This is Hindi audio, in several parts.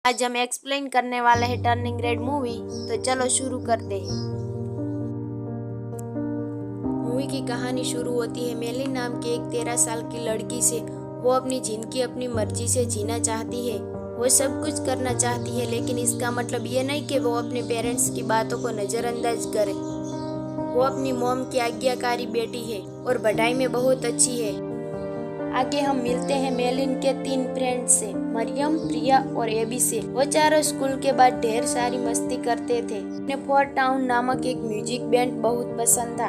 आज हम एक्सप्लेन करने वाले हैं टर्निंग रेड मूवी। तो चलो शुरू करते हैं। मूवी की कहानी शुरू होती है मेलिन नाम की एक 13 साल की लड़की से। वो अपनी जिंदगी अपनी मर्जी से जीना चाहती है। वो सब कुछ करना चाहती है, लेकिन इसका मतलब ये नहीं कि वो अपने पेरेंट्स की बातों को नज़रअंदाज करे। वो अपनी मॉम की आज्ञाकारी बेटी है और पढ़ाई में बहुत अच्छी है। आगे हम मिलते हैं मेलिन के 3 फ्रेंड से, मरियम, प्रिया और एबी से। वो चारों स्कूल के बाद ढेर सारी मस्ती करते थे। उन्हें फोर्ट टाउन नामक एक म्यूजिक बैंड बहुत पसंद था।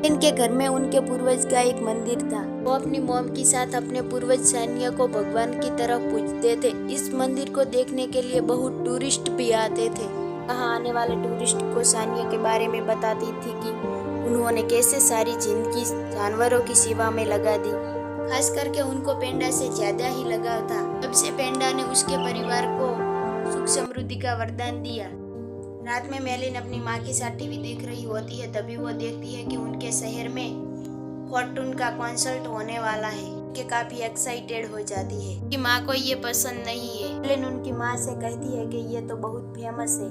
इनके घर में उनके पूर्वज का एक मंदिर था। वो अपनी मॉम के साथ अपने पूर्वज सानिया को भगवान की तरह पूजते थे। इस मंदिर को देखने के लिए बहुत टूरिस्ट भी आते थे। यहाँ आने वाले टूरिस्ट को सानिया के बारे में बताती थी कि उन्होंने कैसे सारी जिंदगी जानवरों की सेवा में लगा दी। खास करके उनको पेंडा से ज्यादा ही लगाव था। तब से पेंडा ने उसके परिवार को सुख समृद्धि का वरदान दिया। रात में मेलिन अपनी माँ के साथ टीवी देख रही होती है। तभी वो देखती है कि उनके शहर में फॉर्टून का कॉन्सर्ट होने वाला है। कि काफी एक्साइटेड हो जाती है कि माँ को ये पसंद नहीं है। मेलिन उनकी माँ से कहती है कि ये तो बहुत फेमस है,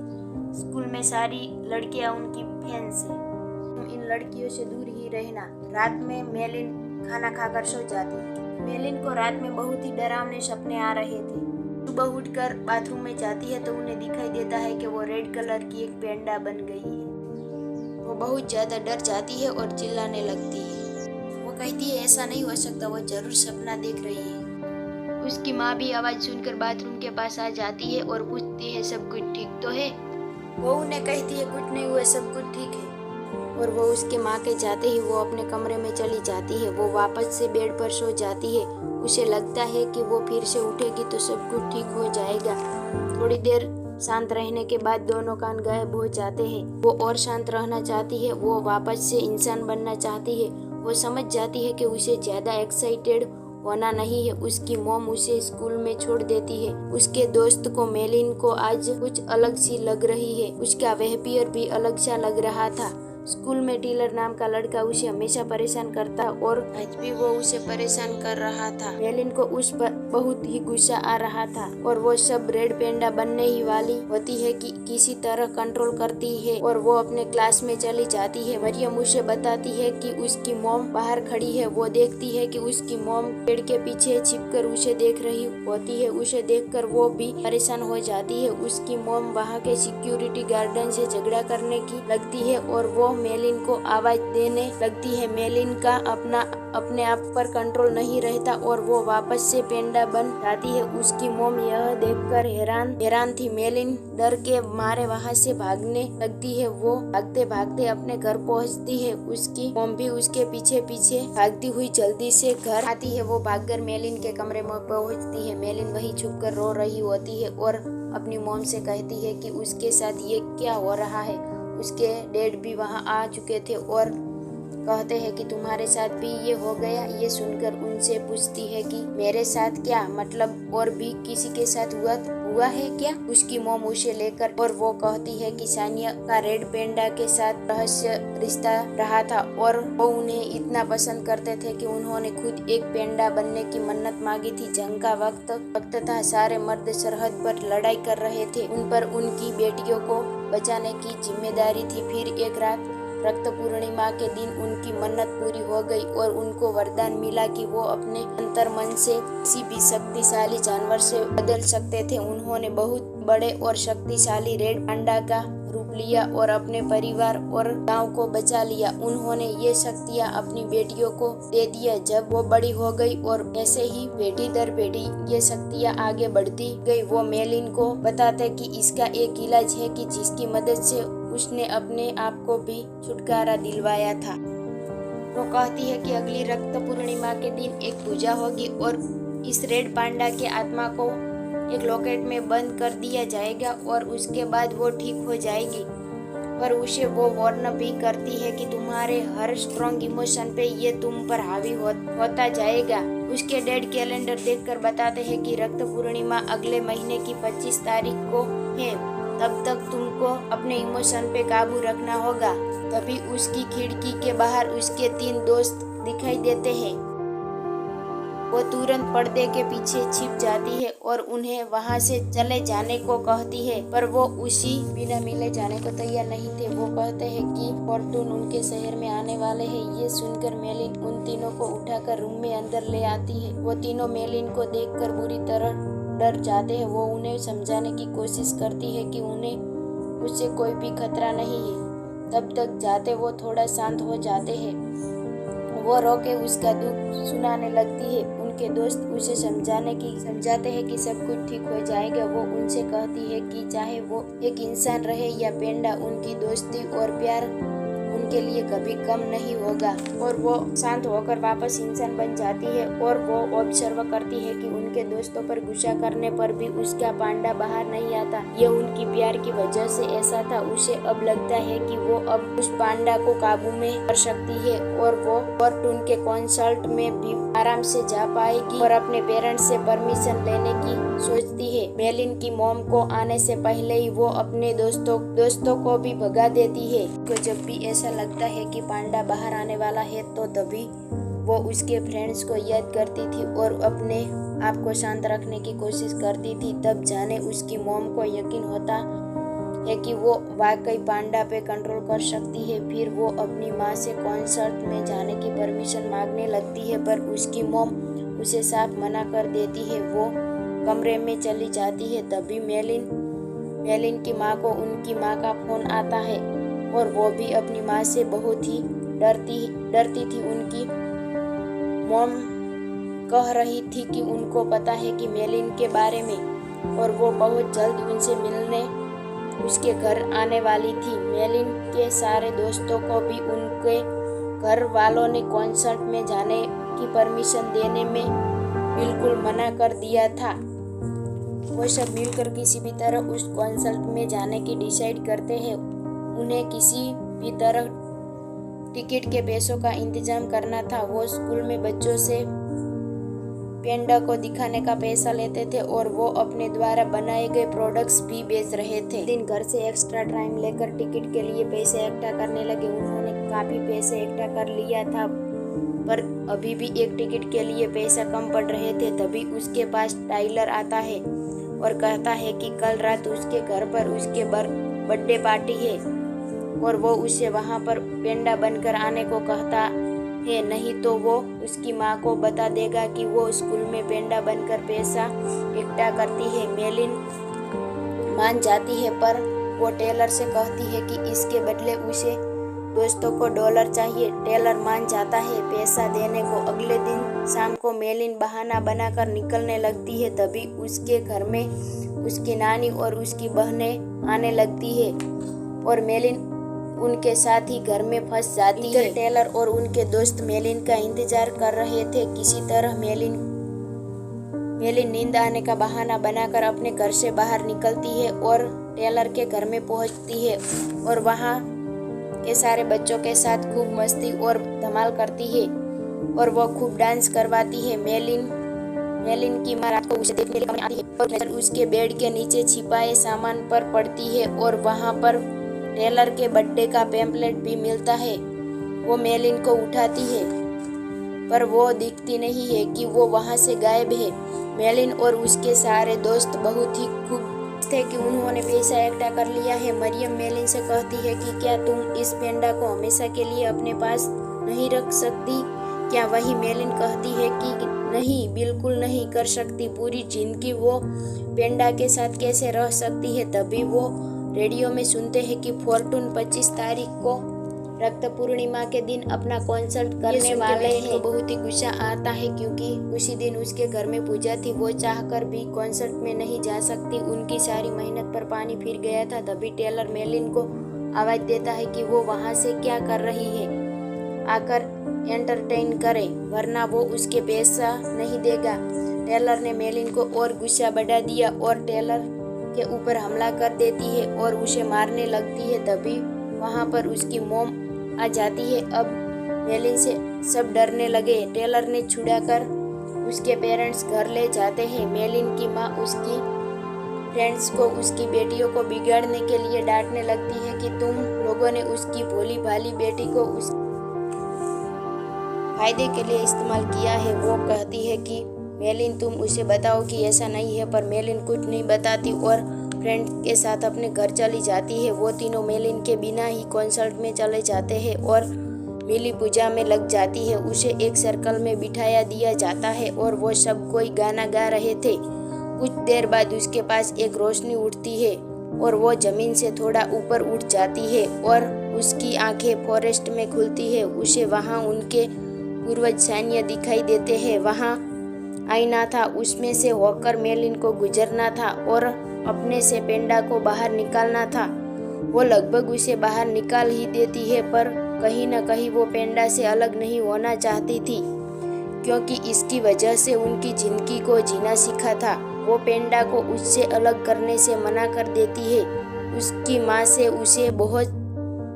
स्कूल में सारी लड़कियाँ उनकी फैंस है, तुम इन लड़कियों से दूर ही रहना। रात में मेलिन खाना खाकर सो जाती है। मेलिन को रात में बहुत ही डरावने सपने आ रहे थे। सुबह उठकर बाथरूम में जाती है तो उन्हें दिखाई देता है कि वो रेड कलर की एक पेंडा बन गई है। वो बहुत ज्यादा डर जाती है और चिल्लाने लगती है। वो कहती है ऐसा नहीं हो सकता, वो जरूर सपना देख रही है। उसकी माँ भी आवाज सुनकर बाथरूम के पास आ जाती है और पूछती है सब कुछ ठीक तो है। वो उन्हें कहती है कुछ नहीं हुआ, सब कुछ ठीक है। और वो उसके माँ के जाते ही वो अपने कमरे में चली जाती है। वो वापस से बेड पर सो जाती है। उसे लगता है कि वो फिर से उठेगी तो सब कुछ ठीक हो जाएगा। थोड़ी देर शांत रहने के बाद दोनों कान गायब हो जाते हैं। वो और शांत रहना चाहती है। वो वापस से इंसान बनना चाहती है। वो समझ जाती है कि उसे ज्यादा एक्साइटेड होना नहीं है। उसकी मॉम उसे स्कूल में छोड़ देती है। उसके दोस्त को मेलिन को आज कुछ अलग सी लग रही है। उसका बिहेवियर भी अलग सा लग रहा था। स्कूल में टीलर नाम का लड़का उसे हमेशा परेशान करता और आज भी वो उसे परेशान कर रहा था। मेलिन को उस पर बहुत ही गुस्सा आ रहा था और वो सब रेड पेंडा बनने ही वाली होती है कि किसी तरह कंट्रोल करती है और वो अपने क्लास में चली जाती है। मरियम उसे बताती है कि उसकी मॉम बाहर खड़ी है। वो देखती है कि उसकी मॉम पेड़ के पीछे छिपकर उसे देख रही होती है। उसे देखकर वो भी परेशान हो जाती है। उसकी मॉम वहाँ के सिक्योरिटी गार्डन से झगड़ा करने की लगती है और वो मेलिन को आवाज देने लगती है। मेलिन का अपने आप पर कंट्रोल नहीं रहता और वो वापस से पेंडा बन जाती है। उसकी मॉम यह देखकर हैरान थी। मेलिन डर के मारे वहाँ से भागने लगती है। वो भागते भागते अपने घर पहुँचती है। उसकी मॉम भी उसके पीछे पीछे भागती हुई जल्दी से घर आती है। वो भागकर मेलिन के कमरे में पहुँचती है। मेलिन वहीं छुप कर रो रही होती है और अपनी मॉम से कहती है कि उसके साथ ये क्या हो रहा है। उसके डैड भी वहाँ आ चुके थे और कहते हैं कि तुम्हारे साथ भी ये हो गया। ये सुनकर उनसे पूछती है कि मेरे साथ क्या मतलब, और भी किसी के साथ हुआ है क्या। उसकी मॉम उसे लेकर और वो कहती है कि सानिया का रेड पेंडा के साथ रहस्य रिश्ता रहा था और वो उन्हें इतना पसंद करते थे कि उन्होंने खुद एक पेंडा बनने की मन्नत मांगी थी। जंग का वक्त था। सारे मर्द सरहद पर लड़ाई कर रहे थे। उन पर उनकी बेटियों को बचाने की जिम्मेदारी थी। फिर एक रात रक्त पूर्णिमा के दिन उनकी मन्नत पूरी हो गई और उनको वरदान मिला कि वो अपने अंतर मन से किसी भी शक्तिशाली जानवर से बदल सकते थे। उन्होंने बहुत बड़े और शक्तिशाली रेड पांडा का रूप लिया और अपने परिवार और गांव को बचा लिया। उन्होंने ये शक्तियाँ अपनी बेटियों को दे दिया जब वो बड़ी हो गई और ऐसे ही बेटी दर बेटी ये शक्तियाँ आगे बढ़ती गई। वो मेलिन को बताते कि इसका एक इलाज है कि जिसकी मदद से उसने अपने आप को भी छुटकारा दिलवाया था। वो कहती है कि अगली रक्त पूर्णिमा के दिन एक पूजा होगी और इस रेड पांडा के आत्मा को एक लॉकेट में बंद कर दिया जाएगा और उसके बाद वो ठीक हो जाएगी। पर उसे वो वार्न भी करती है कि तुम्हारे हर स्ट्रॉन्ग इमोशन पे ये तुम पर हावी होता जाएगा। उसके डैड कैलेंडर देखकर बताते हैं कि रक्त पूर्णिमा अगले महीने की 25 तारीख को है। तब तक तुमको अपने इमोशन पे काबू रखना होगा। तभी उसकी खिड़की के बाहर उसके 3 दोस्त दिखाई देते हैं। वो तुरंत पर्दे के पीछे छिप जाती है और उन्हें वहाँ से चले जाने को कहती है, पर वो उसी बिना मिले जाने को तैयार नहीं थे। वो कहते हैं कि फॉर्टून उनके शहर में आने वाले हैं। ये सुनकर मेलिन उन तीनों को उठाकर रूम में अंदर ले आती है। वो तीनों मेलिन को देखकर बुरी तरह डर जाते हैं। वो उन्हें समझाने की कोशिश करती है कि उन्हें उससे कोई भी खतरा नहीं है। तब तक जाते वो थोड़ा शांत हो जाते हैं। वो रो के उसका दुख सुनाने लगती है। उनके दोस्त उसे समझाते हैं कि सब कुछ ठीक हो जाएगा। वो उनसे कहती है कि चाहे वो एक इंसान रहे या पेंडा, उनकी दोस्ती और प्यार उनके लिए कभी कम नहीं होगा। और वो शांत होकर वापस इंसान बन जाती है और वो ऑब्जर्व करती है कि उनके दोस्तों पर गुस्सा करने पर भी उसका पांडा बाहर नहीं आता। ये उनकी प्यार की वजह से ऐसा था। उसे अब लगता है कि वो अब उस पांडा को काबू में कर सकती है और वो फॉर्टून के कॉन्सर्ट में भी आराम से जा पाएगी और अपने पेरेंट्स से परमिशन लेने की सोचती है। मेलिन की मॉम को आने से पहले ही वो अपने दोस्तों को भी भगा देती है। तो जब भी ऐसा लगता है कि पांडा बाहर आने वाला है तो तभी वो उसके फ्रेंड्स को याद करती थी और अपने आप को शांत रखने की कोशिश करती थी। तब जाने उसकी मॉम को यकीन होता है कि वो वाकई पांडा पे कंट्रोल कर सकती है। फिर वो अपनी माँ से कॉन्सर्ट में जाने की परमिशन मांगने लगती है, पर उसकी मॉम उसे साफ मना कर देती है। वो कमरे में चली जाती है। तभी मेलिन की माँ को उनकी माँ का फोन आता है और वो भी अपनी माँ से बहुत ही डरती थी। उनकी मॉम कह रही थी कि उनको पता है कि मेलिन के बारे में और वो बहुत जल्द उनसे मिलने उसके घर आने वाली थी। मेलिन के सारे दोस्तों को भी उनके घर वालों ने कॉन्सर्ट में जाने की परमिशन देने में बिल्कुल मना कर दिया था। वो सब मिलकर किसी भी तरह उस कॉन्सर्ट में जाने की डिसाइड करते हैं। उन्हें किसी भी तरह टिकट के पैसों का इंतजाम करना था। वो स्कूल में बच्चों से पेंडा को दिखाने का पैसा लेते थे और वो अपने द्वारा बनाए गए प्रोडक्ट्स भी बेच रहे थे। दिन घर से एक्स्ट्रा टाइम लेकर टिकट के लिए पैसे इकट्ठा करने लगे। उन्होंने काफी पैसे इकट्ठा कर लिया था, पर अभी भी एक टिकट के लिए पैसा कम पड़ रहे थे। तभी उसके पास टाइलर आता है और कहता है कि कल रात उसके घर पर उसके बर्थडे पार्टी है और वो उसे वहाँ पर पेंडा बनकर आने को कहता है, नहीं तो वो उसकी माँ को बता देगा कि वो स्कूल में पेंडा बनकर पैसा इकट्ठा करती है। मेलिन मान जाती है, पर वो टेलर से कहती है कि इसके बदले उसे दोस्तों को $1 चाहिए। टेलर मान जाता है पैसा देने को। अगले दिन शाम को मेलिन बहाना बनाकर निकलने लगती है। तभी उसके घर में उसकी नानी और उसकी बहनें आने लगती है और मेलिन उनके साथ ही घर में फंस जाती है। टेलर और उनके दोस्त मेलिन का इंतजार कर रहे थे। किसी तरह मेलिन नींद आने का बहाना बनाकर अपने घर से बाहर निकलती है और टेलर के घर में पहुंचती है और वहां के सारे बच्चों के साथ खूब मस्ती और धमाल करती है और वो खूब डांस करवाती है। मेलिन की माँ रात को उसे देखने के लिए आती है और नजर उसके बेड के नीचे छिपाए सामान पर पड़ती है और वहां पर टेलर के बर्थडे का पैम्पलेट भी मिलता है। वो मेलिन को उठाती है, पर वो दिखती नहीं है कि वो वहां से गायब है। मेलिन और उसके सारे दोस्त बहुत ही खुश थे कि उन्होंने पैसा इकट्ठा कर लिया है। मरियम मेलिन से कहती है कि क्या तुम इस पेंडा को हमेशा के लिए अपने पास नहीं रख सकती? क्या वही मेलिन कहती है कि नहीं, बिल्कुल नहीं कर सकती। पूरी जिंदगी वो पेंडा के साथ कैसे रह सकती है। तभी वो रेडियो में सुनते हैं कि फॉर्टून 25 तारीख को रक्त पूर्णिमा के दिन अपना कॉन्सर्ट करने वाले हैं। तो बहुत ही गुस्सा आता है क्योंकि उसी दिन उसके घर में पूजा थी। वो चाहकर भी कॉन्सर्ट में नहीं जा सकती। उनकी सारी मेहनत पर पानी फिर गया था। तभी टेलर मेलिन को आवाज देता है कि वो वहां से क्या कर रही है, आकर एंटरटेन करे, वरना वो उसके पैसा नहीं देगा। टेलर ने मेलिन को और गुस्सा बढ़ा दिया और टेलर के ऊपर हमला कर देती है और उसे मारने लगती है। तभी वहां पर उसकी मॉम आ जाती है। अब मेलिन से सब डरने लगे। टेलर ने छुड़ाकर उसके पेरेंट्स घर ले जाते हैं। मेलिन की माँ उसकी फ्रेंड्स को उसकी बेटियों को बिगाड़ने के लिए डांटने लगती है कि तुम लोगों ने उसकी भोली भाली बेटी को फायदे के लिए इस्तेमाल किया है। वो कहती है कि मेलिन तुम उसे बताओ कि ऐसा नहीं है, पर मेलिन कुछ नहीं बताती और फ्रेंड के साथ अपने घर चली जाती है। वो तीनों मेलिन के बिना ही कॉन्सर्ट में चले जाते हैं और मिली पूजा में लग जाती है। उसे एक सर्कल में बिठाया दिया जाता है और वो सब कोई गाना गा रहे थे। कुछ देर बाद उसके पास एक रोशनी उठती है और वो जमीन से थोड़ा ऊपर उठ जाती है और उसकी आंखें फॉरेस्ट में खुलती है। उसे वहाँ उनके पूर्वज सैन्य दिखाई देते हैं। वहाँ आईना था, उसमें से होकर मेलिन को गुजरना था और अपने से पेंडा को बाहर निकालना था। वो लगभग उसे बाहर निकाल ही देती है, पर कहीं न कहीं वो पेंडा से अलग नहीं होना चाहती थी, क्योंकि इसकी वजह से उनकी जिंदगी को जीना सीखा था। वो पेंडा को उससे अलग करने से मना कर देती है। उसकी माँ से उसे बहुत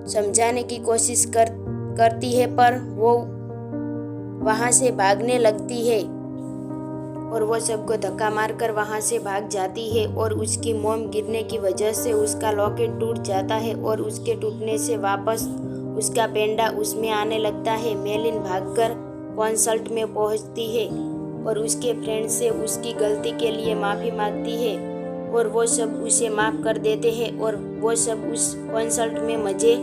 समझाने की कोशिश करती है, पर वो वहाँ से भागने लगती है और वो सबको धक्का मारकर वहाँ से भाग जाती है। और उसकी मोम गिरने की वजह से उसका लॉकेट टूट जाता है और उसके टूटने से वापस उसका पेंडा उसमें आने लगता है। मेलिन भागकर कॉन्सर्ट में पहुँचती है और उसके फ्रेंड से उसकी गलती के लिए माफ़ी मांगती है और वो सब उसे माफ़ कर देते हैं और वो सब उस कॉन्सर्ट में मज़े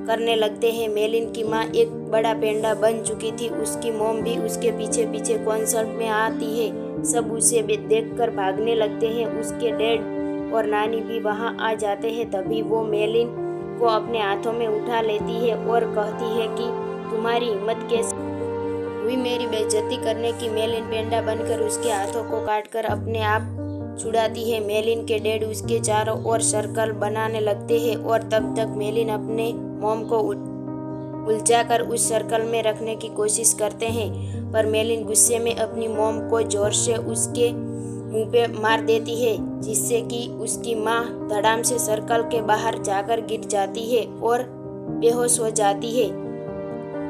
करने लगते हैं। मेलिन की माँ एक बड़ा पेंडा बन चुकी थी। उसकी मोम भी उसके पीछे पीछे कॉन्सर्ट में आती है। सब उसे देखकर भागने लगते हैं। उसके डैड और नानी भी वहाँ आ जाते हैं। तभी वो मेलिन को अपने हाथों में उठा लेती है और कहती है कि तुम्हारी हिम्मत कैसे हुई मेरी बेइज्जती करने की। मेलिन पेंडा बनकर उसके हाथों को काटकर अपने आप छुड़ाती है। मेलिन के डैड उसके चारों ओर सर्कल बनाने लगते हैं और तब तक मेलिन अपने मोम को उलझाकर उस सर्कल में रखने की कोशिश करते हैं, पर मेलिन गुस्से में अपनी मोम को जोर से उसके मुंह पे मार देती है, जिससे कि उसकी माँ धड़ाम से सर्कल के बाहर जाकर गिर जाती है और बेहोश हो जाती है।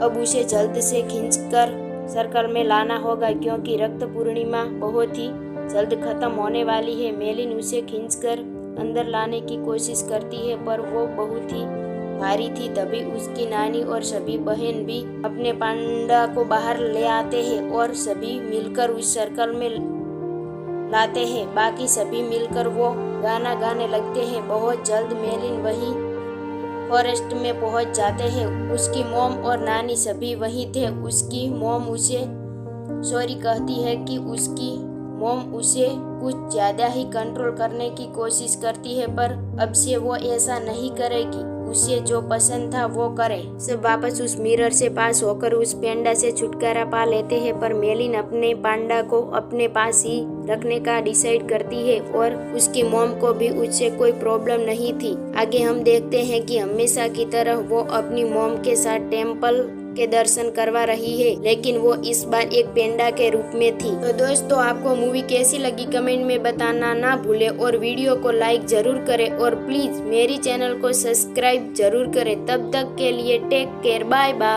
अब उसे जल्द से खींचकर सर्कल में लाना होगा, क्योंकि रक्त पूर्णिमा बहुत ही जल्द खत्म होने वाली है। मेलिन उसे खींचकर अंदर लाने की कोशिश करती है, पर वो बहुत ही भारी थी। तभी उसकी नानी और सभी बहन भी अपने पांडा को बाहर ले आते हैं और सभी मिलकर उस सर्कल में लाते हैं। बाकी सभी मिलकर वो गाना गाने लगते हैं। बहुत जल्द मेलिन वहीं फॉरेस्ट में पहुंच जाते हैं। उसकी मोम और नानी सभी वहीं थे। उसकी मोम उसे सॉरी कहती है कि उसकी मोम उसे कुछ ज़्यादा ही कंट्रोल करने की कोशिश करती है, पर अब से वो ऐसा नहीं करेगी। उसे जो पसंद था वो करे। सब वापस उस मिरर से पास होकर उस पेंडा से छुटकारा पा लेते हैं, पर मेलिन अपने पांडा को अपने पास ही रखने का डिसाइड करती है और उसकी मोम को भी उससे कोई प्रॉब्लम नहीं थी। आगे हम देखते हैं कि हमेशा की तरह वो अपनी मोम के साथ टेम्पल के दर्शन करवा रही है, लेकिन वो इस बार एक पेंडा के रूप में थी। तो दोस्तों, आपको मूवी कैसी लगी कमेंट में बताना ना भूले और वीडियो को लाइक जरूर करें और प्लीज मेरी चैनल को सब्सक्राइब जरूर करें। तब तक के लिए टेक केयर, बाय बाय।